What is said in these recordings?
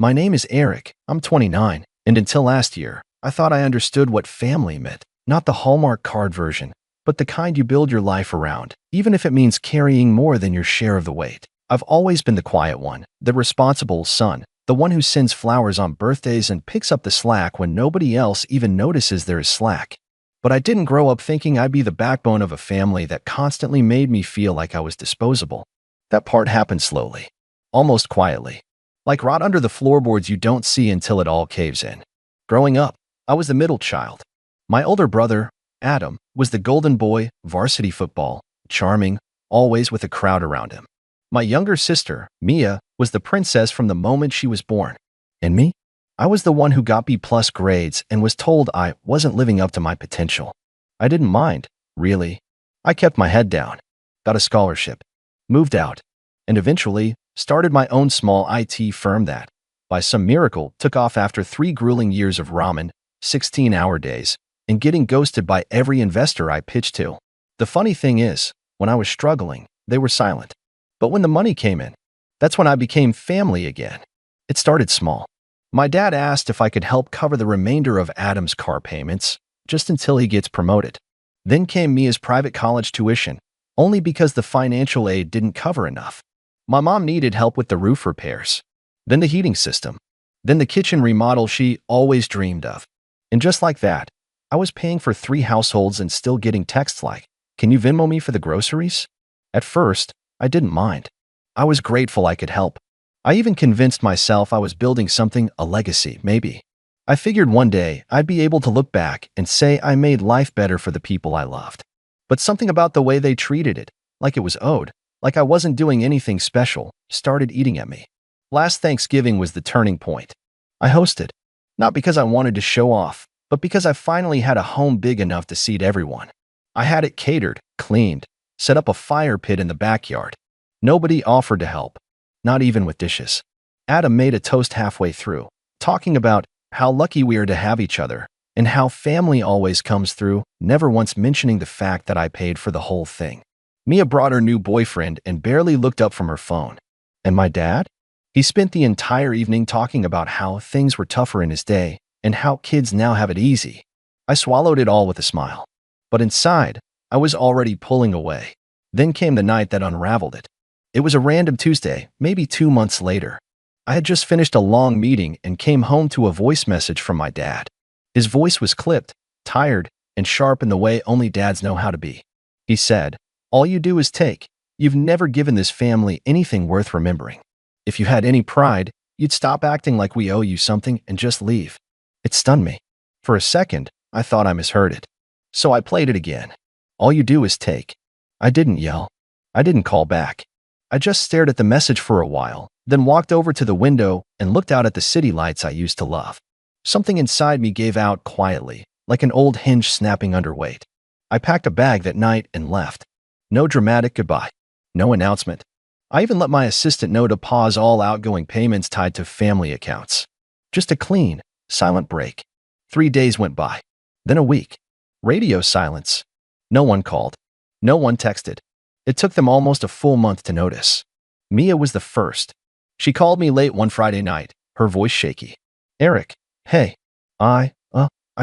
My name is Eric. I'm 29, and until last year, I thought I understood what family meant. Not the Hallmark card version, but the kind you build your life around, even if it means carrying more than your share of the weight. I've always been the quiet one, the responsible son, the one who sends flowers on birthdays and picks up the slack when nobody else even notices there is slack. But I didn't grow up thinking I'd be the backbone of a family that constantly made me feel like I was disposable. That part happened slowly, almost quietly, like rot under the floorboards you don't see until it all caves in. Growing up, I was the middle child. My older brother, Adam, was the golden boy, varsity football, charming, always with a crowd around him. My younger sister, Mia, was the princess from the moment she was born. And me? I was the one who got B-plus grades and was told I wasn't living up to my potential. I didn't mind, really. I kept my head down, got a scholarship, moved out, and eventually started my own small IT firm that, by some miracle, took off after 3 grueling years of ramen, 16-hour days, and getting ghosted by every investor I pitched to. The funny thing is, when I was struggling, they were silent. But when the money came in, that's when I became family again. It started small. My dad asked if I could help cover the remainder of Adam's car payments, just until he gets promoted. Then came Mia's private college tuition, only because the financial aid didn't cover enough. My mom needed help with the roof repairs, then the heating system, then the kitchen remodel she always dreamed of. And just like that, I was paying for 3 households and still getting texts like, "Can you Venmo me for the groceries?" At first, I didn't mind. I was grateful I could help. I even convinced myself I was building something, a legacy, maybe. I figured one day I'd be able to look back and say I made life better for the people I loved. But something about the way they treated it, like it was owed, like I wasn't doing anything special, started eating at me. Last Thanksgiving was the turning point. I hosted, not because I wanted to show off, but because I finally had a home big enough to seat everyone. I had it catered, cleaned, set up a fire pit in the backyard. Nobody offered to help, not even with dishes. Adam made a toast halfway through, talking about how lucky we are to have each other and how family always comes through, never once mentioning the fact that I paid for the whole thing. Mia brought her new boyfriend and barely looked up from her phone. And my dad? He spent the entire evening talking about how things were tougher in his day and how kids now have it easy. I swallowed it all with a smile. But inside, I was already pulling away. Then came the night that unraveled it. It was a random Tuesday, maybe 2 months later. I had just finished a long meeting and came home to a voice message from my dad. His voice was clipped, tired, and sharp in the way only dads know how to be. He said, "All you do is take. You've never given this family anything worth remembering. If you had any pride, you'd stop acting like we owe you something and just leave." It stunned me. For a second, I thought I misheard it. So I played it again. "All you do is take." I didn't yell. I didn't call back. I just stared at the message for a while, then walked over to the window and looked out at the city lights I used to love. Something inside me gave out quietly, like an old hinge snapping under weight. I packed a bag that night and left. No dramatic goodbye. No announcement. I even let my assistant know to pause all outgoing payments tied to family accounts. Just a clean, silent break. 3 days went by. Then a week. Radio silence. No one called. No one texted. It took them almost a full month to notice. Mia was the first. She called me late one Friday night, her voice shaky. "Eric, hey, I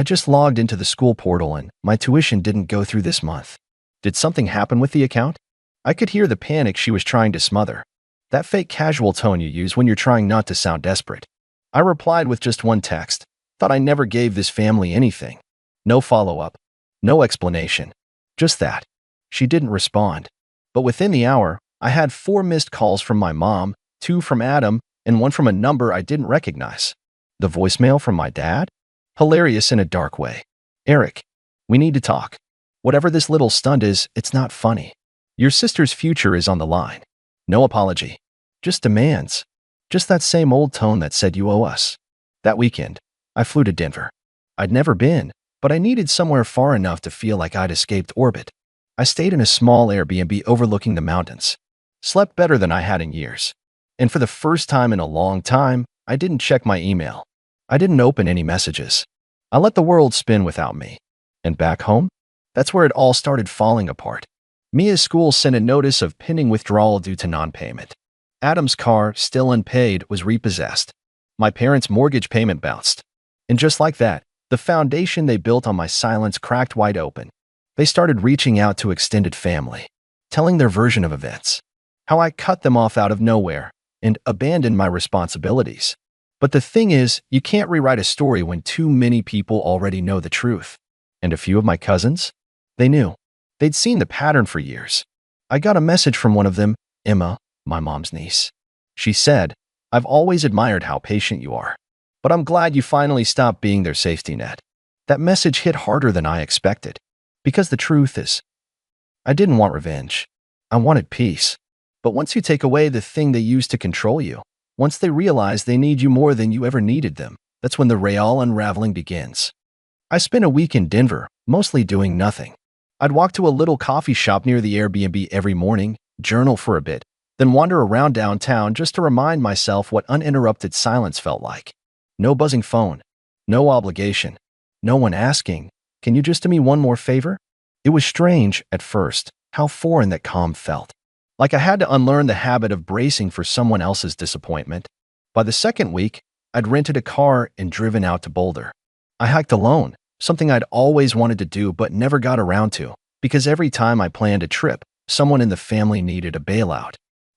just logged into the school portal and my tuition didn't go through this month. Did something happen with the account?" I could hear the panic she was trying to smother. That fake casual tone you use when you're trying not to sound desperate. I replied with just one text. Thought I never gave this family anything. No follow-up. No explanation. Just that. She didn't respond. But within the hour, I had 4 missed calls from my mom, 2 from Adam, and 1 from a number I didn't recognize. The voicemail from my dad? Hilarious in a dark way. "Eric, we need to talk. Whatever this little stunt is, it's not funny. Your sister's future is on the line. No apology. Just demands. Just that same old tone that said you owe us." That weekend, I flew to Denver. I'd never been, but I needed somewhere far enough to feel like I'd escaped orbit. I stayed in a small Airbnb overlooking the mountains. Slept better than I had in years. And for the first time in a long time, I didn't check my email. I didn't open any messages. I let the world spin without me. And back home? That's where it all started falling apart. Mia's school sent a notice of pending withdrawal due to non-payment. Adam's car, still unpaid, was repossessed. My parents' mortgage payment bounced. And just like that, the foundation they built on my silence cracked wide open. They started reaching out to extended family, telling their version of events, how I cut them off out of nowhere and abandoned my responsibilities. But the thing is, you can't rewrite a story when too many people already know the truth. And a few of my cousins? They knew. They'd seen the pattern for years. I got a message from one of them, Emma, my mom's niece. She said, "I've always admired how patient you are, but I'm glad you finally stopped being their safety net." That message hit harder than I expected. Because the truth is, I didn't want revenge. I wanted peace. But once you take away the thing they use to control you, once they realize they need you more than you ever needed them, that's when the real unraveling begins. I spent a week in Denver, mostly doing nothing. I'd walk to a little coffee shop near the Airbnb every morning, journal for a bit, then wander around downtown just to remind myself what uninterrupted silence felt like. No buzzing phone, no obligation, no one asking, "Can you just do me one more favor?" It was strange, at first, how foreign that calm felt. Like I had to unlearn the habit of bracing for someone else's disappointment. By the second week, I'd rented a car and driven out to Boulder. I hiked alone, something I'd always wanted to do but never got around to, because every time I planned a trip, someone in the family needed a bailout.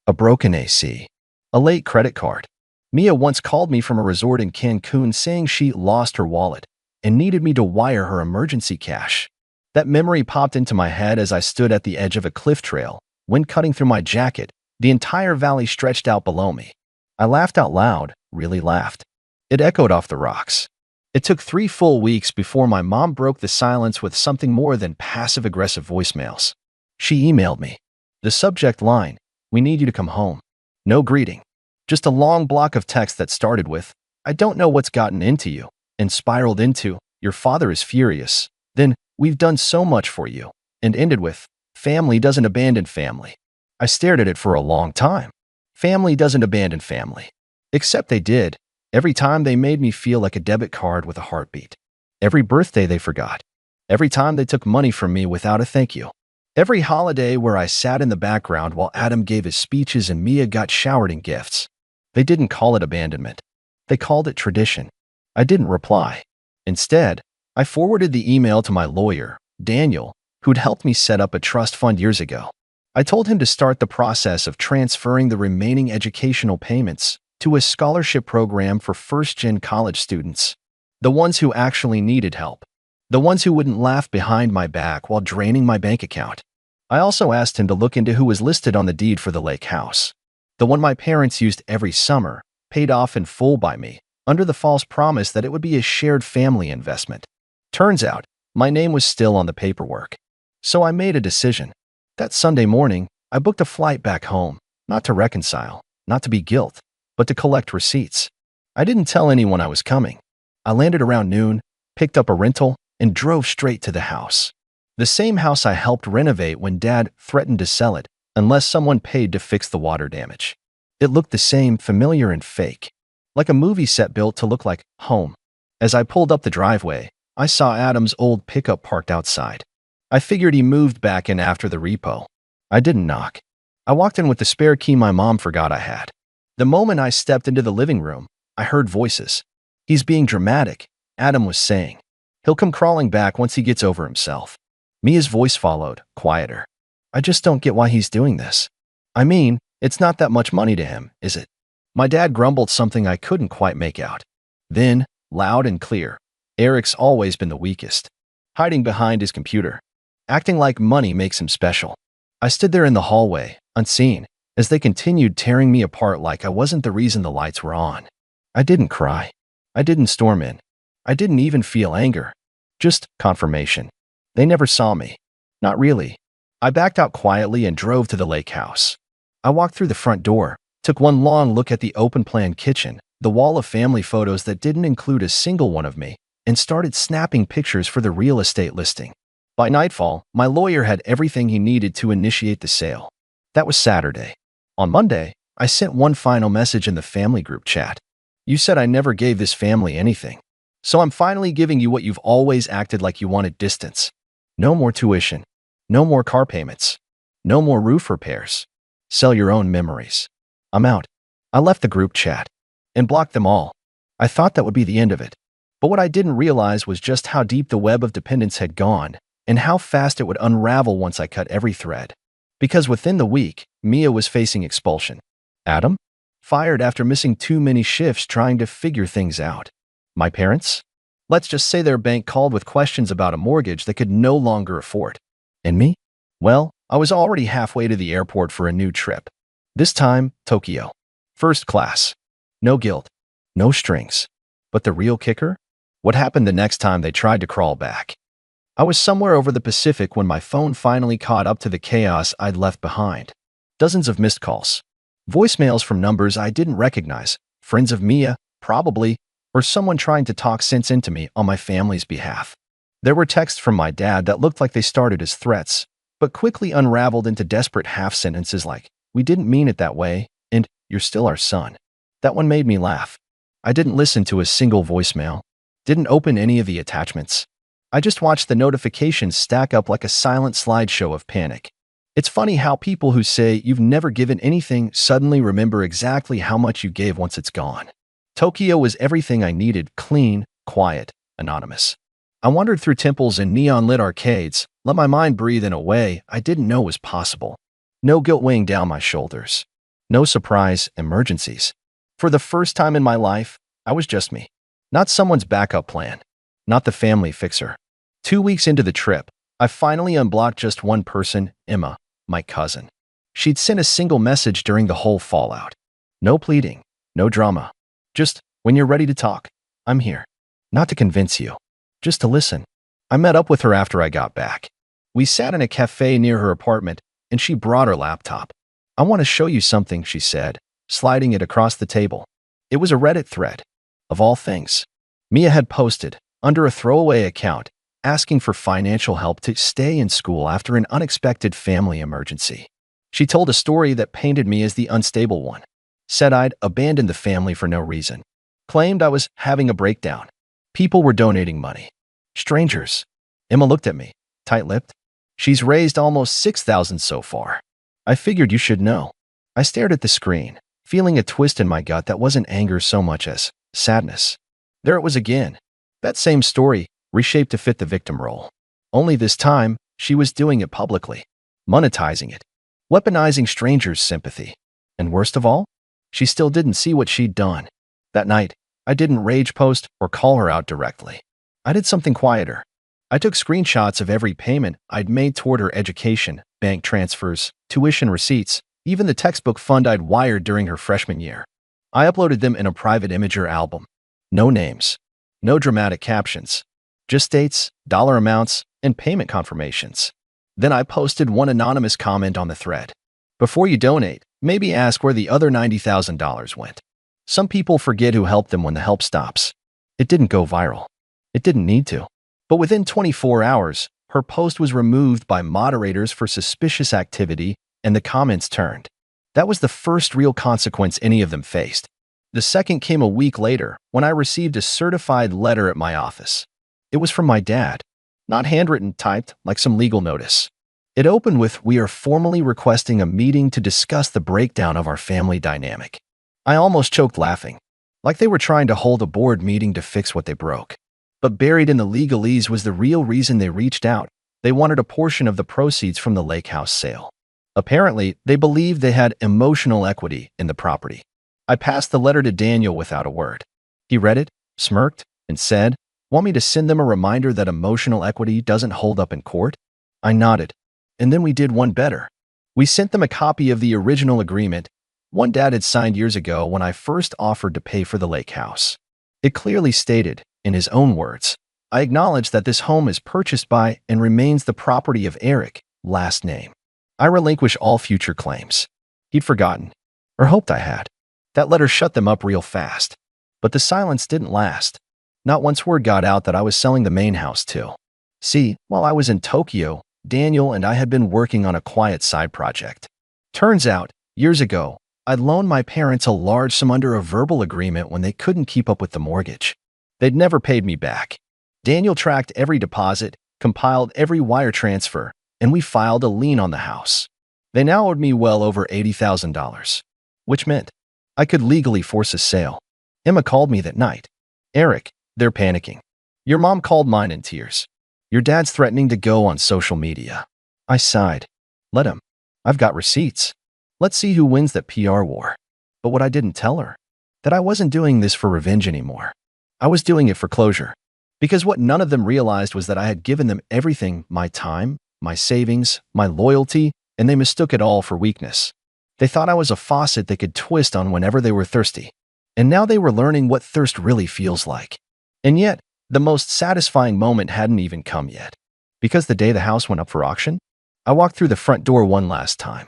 A broken AC, a late credit card. Mia once called me from a resort in Cancun saying she lost her wallet and needed me to wire her emergency cash. That memory popped into my head as I stood at the edge of a cliff trail, wind cutting through my jacket, the entire valley stretched out below me. I laughed out loud, really laughed. It echoed off the rocks. It took 3 full weeks before my mom broke the silence with something more than passive-aggressive voicemails. She emailed me. The subject line, "We need you to come home." No greeting. Just a long block of text that started with, "I don't know what's gotten into you," and spiraled into, "Your father is furious." Then, "We've done so much for you," and ended with, "Family doesn't abandon family." I stared at it for a long time. Family doesn't abandon family. Except they did. Every time they made me feel like a debit card with a heartbeat. Every birthday they forgot. Every time they took money from me without a thank you. Every holiday where I sat in the background while Adam gave his speeches and Mia got showered in gifts. They didn't call it abandonment. They called it tradition. I didn't reply. Instead, I forwarded the email to my lawyer, Daniel, who'd helped me set up a trust fund years ago. I told him to start the process of transferring the remaining educational payments to a scholarship program for first-gen college students, the ones who actually needed help, the ones who wouldn't laugh behind my back while draining my bank account. I also asked him to look into who was listed on the deed for the lake house, the one my parents used every summer, paid off in full by me, under the false promise that it would be a shared family investment. Turns out, my name was still on the paperwork. So I made a decision. That Sunday morning, I booked a flight back home, not to reconcile, not to be guilt, but to collect receipts. I didn't tell anyone I was coming. I landed around noon, picked up a rental, and drove straight to the house. The same house I helped renovate when Dad threatened to sell it unless someone paid to fix the water damage. It looked the same, familiar and fake, like a movie set built to look like home. As I pulled up the driveway, I saw Adam's old pickup parked outside. I figured he moved back in after the repo. I didn't knock. I walked in with the spare key my mom forgot I had. The moment I stepped into the living room, I heard voices. "He's being dramatic," Adam was saying. "He'll come crawling back once he gets over himself." Mia's voice followed, quieter. "I just don't get why he's doing this. I mean, it's not that much money to him, is it?" My dad grumbled something I couldn't quite make out. Then, loud and clear, "Eric's always been the weakest. Hiding behind his computer. Acting like money makes him special." I stood there in the hallway, unseen, as they continued tearing me apart like I wasn't the reason the lights were on. I didn't cry. I didn't storm in. I didn't even feel anger. Just confirmation. They never saw me. Not really. I backed out quietly and drove to the lake house. I walked through the front door, took one long look at the open-plan kitchen, the wall of family photos that didn't include a single one of me, and started snapping pictures for the real estate listing. By nightfall, my lawyer had everything he needed to initiate the sale. That was Saturday. On Monday, I sent one final message in the family group chat. "You said I never gave this family anything. So I'm finally giving you what you've always acted like you wanted: distance. No more tuition. No more car payments. No more roof repairs. Sell your own memories. I'm out." I left the group chat and blocked them all. I thought that would be the end of it. But what I didn't realize was just how deep the web of dependence had gone and how fast it would unravel once I cut every thread. Because within the week, Mia was facing expulsion. Adam? Fired after missing too many shifts trying to figure things out. My parents? Let's just say their bank called with questions about a mortgage they could no longer afford. And me? Well, I was already halfway to the airport for a new trip. This time, Tokyo. First class. No guilt. No strings. But the real kicker? What happened the next time they tried to crawl back? I was somewhere over the Pacific when my phone finally caught up to the chaos I'd left behind. Dozens of missed calls. Voicemails from numbers I didn't recognize. Friends of Mia, probably, or someone trying to talk sense into me on my family's behalf. There were texts from my dad that looked like they started as threats, but quickly unraveled into desperate half-sentences like, "We didn't mean it that way," and "You're still our son." That one made me laugh. I didn't listen to a single voicemail, didn't open any of the attachments. I just watched the notifications stack up like a silent slideshow of panic. It's funny how people who say you've never given anything suddenly remember exactly how much you gave once it's gone. Tokyo was everything I needed: clean, quiet, anonymous. I wandered through temples and neon-lit arcades, let my mind breathe in a way I didn't know was possible. No guilt weighing down my shoulders. No surprise emergencies. For the first time in my life, I was just me. Not someone's backup plan. Not the family fixer. 2 weeks into the trip, I finally unblocked just one person, Emma, my cousin. She'd sent a single message during the whole fallout. No pleading, no drama. Just, when you're ready to talk, I'm here. Not to convince you, just to listen. I met up with her after I got back. We sat in a cafe near her apartment, and she brought her laptop. "I want to show you something," she said, sliding it across the table. It was a Reddit thread. Of all things, Mia had posted, under a throwaway account, asking for financial help to stay in school after an unexpected family emergency. She told a story that painted me as the unstable one. Said I'd abandoned the family for no reason. Claimed I was having a breakdown. People were donating money. Strangers. Emma looked at me, tight-lipped. "She's raised almost 6,000 so far. I figured you should know." I stared at the screen, feeling a twist in my gut that wasn't anger so much as sadness. There it was again. That same story, reshaped to fit the victim role. Only this time, she was doing it publicly. Monetizing it. Weaponizing strangers' sympathy. And worst of all, she still didn't see what she'd done. That night, I didn't rage post or call her out directly. I did something quieter. I took screenshots of every payment I'd made toward her education, bank transfers, tuition receipts, even the textbook fund I'd wired during her freshman year. I uploaded them in a private imager album. No names. No dramatic captions. Just dates, dollar amounts, and payment confirmations. Then I posted one anonymous comment on the thread. "Before you donate, maybe ask where the other $90,000 went." Some people forget who helped them when the help stops. It didn't go viral. It didn't need to. But within 24 hours, her post was removed by moderators for suspicious activity, and the comments turned. That was the first real consequence any of them faced. The second came a week later when I received a certified letter at my office. It was from my dad, not handwritten, typed like some legal notice. It opened with, "We are formally requesting a meeting to discuss the breakdown of our family dynamic." I almost choked laughing, like they were trying to hold a board meeting to fix what they broke. But buried in the legalese was the real reason they reached out. They wanted a portion of the proceeds from the lake house sale. Apparently, they believed they had emotional equity in the property. I passed the letter to Daniel without a word. He read it, smirked, and said, "Want me to send them a reminder that emotional equity doesn't hold up in court?" I nodded. And then we did one better. We sent them a copy of the original agreement, one Dad had signed years ago when I first offered to pay for the lake house. It clearly stated, in his own words, "I acknowledge that this home is purchased by and remains the property of Eric, last name. I relinquish all future claims." He'd forgotten, or hoped I had. That letter shut them up real fast. But the silence didn't last. Not once word got out that I was selling the main house too. See, while I was in Tokyo, Daniel and I had been working on a quiet side project. Turns out, years ago, I'd loaned my parents a large sum under a verbal agreement when they couldn't keep up with the mortgage. They'd never paid me back. Daniel tracked every deposit, compiled every wire transfer, and we filed a lien on the house. They now owed me well over $80,000, which meant I could legally force a sale. Emma called me that night. Eric, they're panicking. Your mom called mine in tears. Your dad's threatening to go on social media. I sighed. Let him. I've got receipts. Let's see who wins that PR war. But what I didn't tell her, that I wasn't doing this for revenge anymore. I was doing it for closure. Because what none of them realized was that I had given them everything, my time, my savings, my loyalty, and they mistook it all for weakness. They thought I was a faucet they could twist on whenever they were thirsty. And now they were learning what thirst really feels like. And yet, the most satisfying moment hadn't even come yet. Because the day the house went up for auction, I walked through the front door one last time.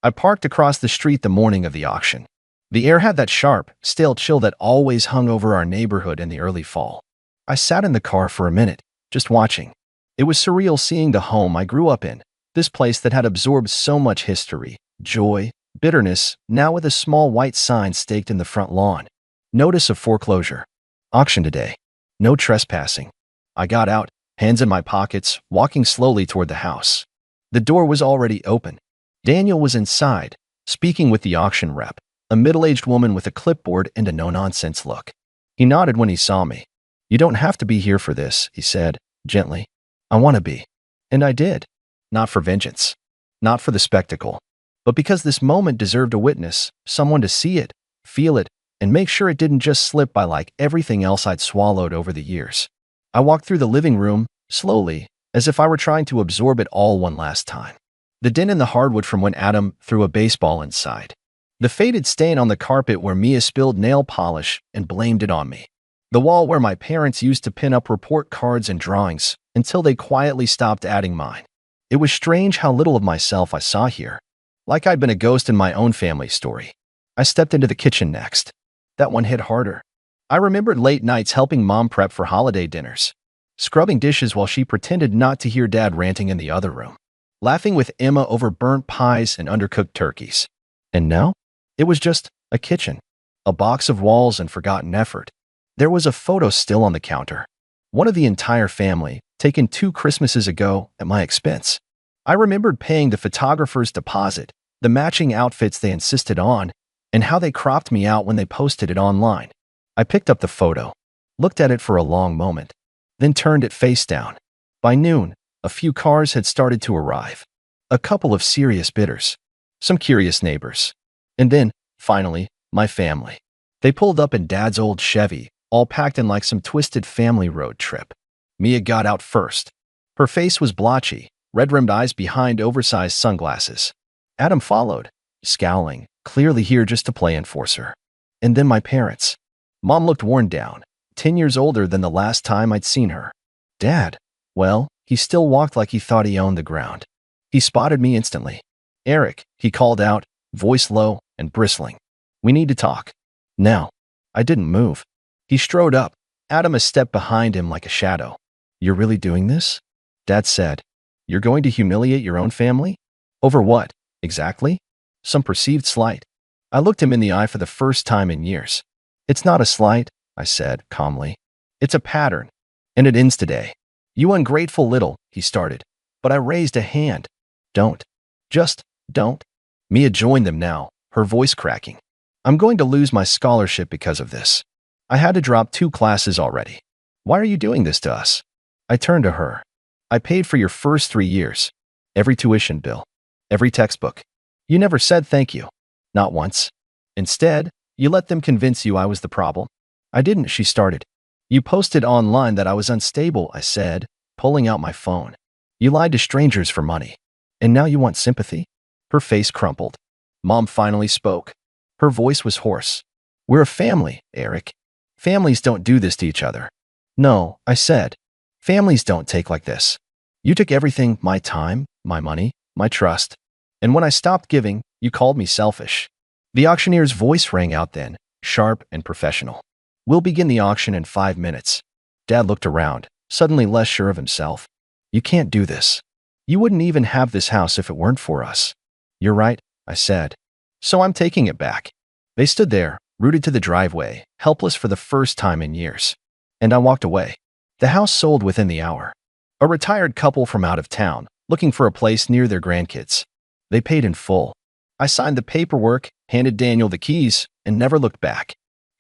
I parked across the street the morning of the auction. The air had that sharp, stale chill that always hung over our neighborhood in the early fall. I sat in the car for a minute, just watching. It was surreal seeing the home I grew up in, this place that had absorbed so much history, joy, bitterness, now with a small white sign staked in the front lawn. Notice of foreclosure. Auction today. No trespassing. I got out, hands in my pockets, walking slowly toward the house. The door was already open. Daniel was inside, speaking with the auction rep, a middle-aged woman with a clipboard and a no-nonsense look. He nodded when he saw me. You don't have to be here for this, he said, gently. I want to be. And I did. Not for vengeance. Not for the spectacle. But because this moment deserved a witness, someone to see it, feel it, and make sure it didn't just slip by like everything else I'd swallowed over the years. I walked through the living room, slowly, as if I were trying to absorb it all one last time. The dent in the hardwood from when Adam threw a baseball inside. The faded stain on the carpet where Mia spilled nail polish and blamed it on me. The wall where my parents used to pin up report cards and drawings until they quietly stopped adding mine. It was strange how little of myself I saw here. Like I'd been a ghost in my own family story. I stepped into the kitchen next. That one hit harder. I remembered late nights helping Mom prep for holiday dinners, scrubbing dishes while she pretended not to hear Dad ranting in the other room, laughing with Emma over burnt pies and undercooked turkeys. And now? It was just a kitchen, a box of walls and forgotten effort. There was a photo still on the counter, one of the entire family, taken 2 Christmases ago at my expense. I remembered paying the photographer's deposit, the matching outfits they insisted on, and how they cropped me out when they posted it online. I picked up the photo, looked at it for a long moment, then turned it face down. By noon, a few cars had started to arrive. A couple of serious bidders, some curious neighbors. And then, finally, my family. They pulled up in Dad's old Chevy, all packed in like some twisted family road trip. Mia got out first. Her face was blotchy, red-rimmed eyes behind oversized sunglasses. Adam followed, scowling, clearly here just to play enforcer. And then my parents. Mom looked worn down, 10 years older than the last time I'd seen her. Dad, well, he still walked like he thought he owned the ground. He spotted me instantly. Eric, he called out, voice low and bristling. We need to talk. Now. I didn't move. He strode up, Adam a step behind him like a shadow. You're really doing this? Dad said. You're going to humiliate your own family? Over what, exactly? Some perceived slight. I looked him in the eye for the first time in years. It's not a slight, I said calmly. It's a pattern. And it ends today. You ungrateful little, he started. But I raised a hand. Don't. Just don't. Mia joined them now, her voice cracking. I'm going to lose my scholarship because of this. I had to drop 2 classes already. Why are you doing this to us? I turned to her. I paid for your first 3 years. Every tuition bill. Every textbook. You never said thank you. Not once. Instead, you let them convince you I was the problem. I didn't, she started. You posted online that I was unstable, I said, pulling out my phone. You lied to strangers for money. And now you want sympathy? Her face crumpled. Mom finally spoke. Her voice was hoarse. We're a family, Eric. Families don't do this to each other. No, I said. Families don't take like this. You took everything, my time, my money, my trust. And when I stopped giving, you called me selfish. The auctioneer's voice rang out then, sharp and professional. We'll begin the auction in 5 minutes. Dad looked around, suddenly less sure of himself. You can't do this. You wouldn't even have this house if it weren't for us. You're right, I said. So I'm taking it back. They stood there, rooted to the driveway, helpless for the first time in years. And I walked away. The house sold within the hour. A retired couple from out of town, looking for a place near their grandkids. They paid in full. I signed the paperwork, handed Daniel the keys, and never looked back.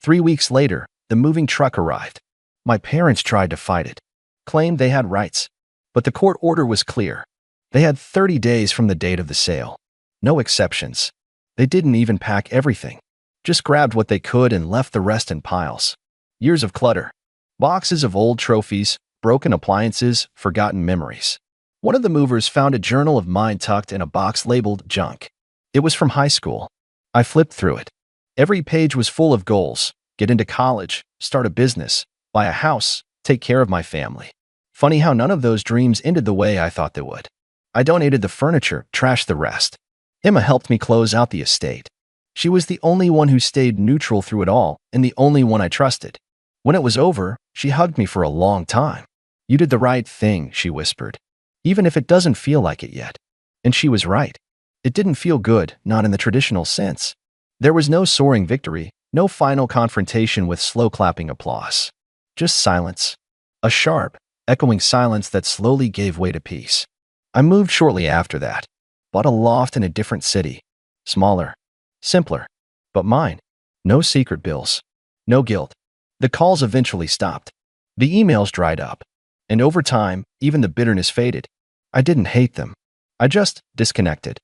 3 weeks later, the moving truck arrived. My parents tried to fight it, claimed they had rights, but the court order was clear. They had 30 days from the date of the sale. No exceptions. They didn't even pack everything. Just grabbed what they could and left the rest in piles. Years of clutter. Boxes of old trophies, broken appliances, forgotten memories. One of the movers found a journal of mine tucked in a box labeled junk. It was from high school. I flipped through it. Every page was full of goals: get into college, start a business, buy a house, take care of my family. Funny how none of those dreams ended the way I thought they would. I donated the furniture, trashed the rest. Emma helped me close out the estate. She was the only one who stayed neutral through it all and the only one I trusted. When it was over, she hugged me for a long time. "You did the right thing," she whispered, "even if it doesn't feel like it yet." And she was right. It didn't feel good, not in the traditional sense. There was no soaring victory, no final confrontation with slow clapping applause. Just silence. A sharp, echoing silence that slowly gave way to peace. I moved shortly after that. Bought a loft in a different city. Smaller. Simpler. But mine. No secret bills. No guilt. The calls eventually stopped. The emails dried up. And over time, even the bitterness faded. I didn't hate them. I just disconnected.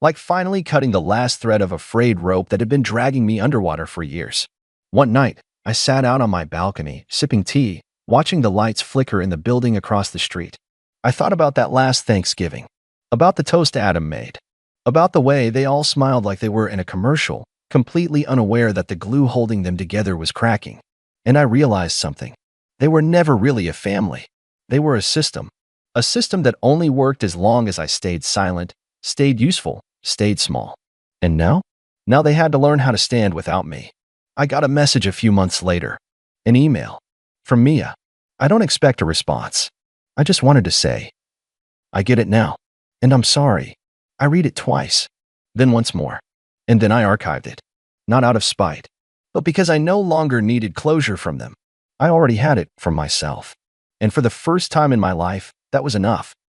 Like finally cutting the last thread of a frayed rope that had been dragging me underwater for years. One night, I sat out on my balcony, sipping tea, watching the lights flicker in the building across the street. I thought about that last Thanksgiving. About the toast Adam made. About the way they all smiled like they were in a commercial, completely unaware that the glue holding them together was cracking. And I realized something. They were never really a family. They were a system. A system that only worked as long as I stayed silent, stayed useful, stayed small. And now? Now they had to learn how to stand without me. I got a message a few months later. An email. From Mia. I don't expect a response. I just wanted to say, "I get it now. And I'm sorry." I read it twice. Then once more. And then I archived it. Not out of spite, but because I no longer needed closure from them. I already had it from myself. And for the first time in my life, that was enough.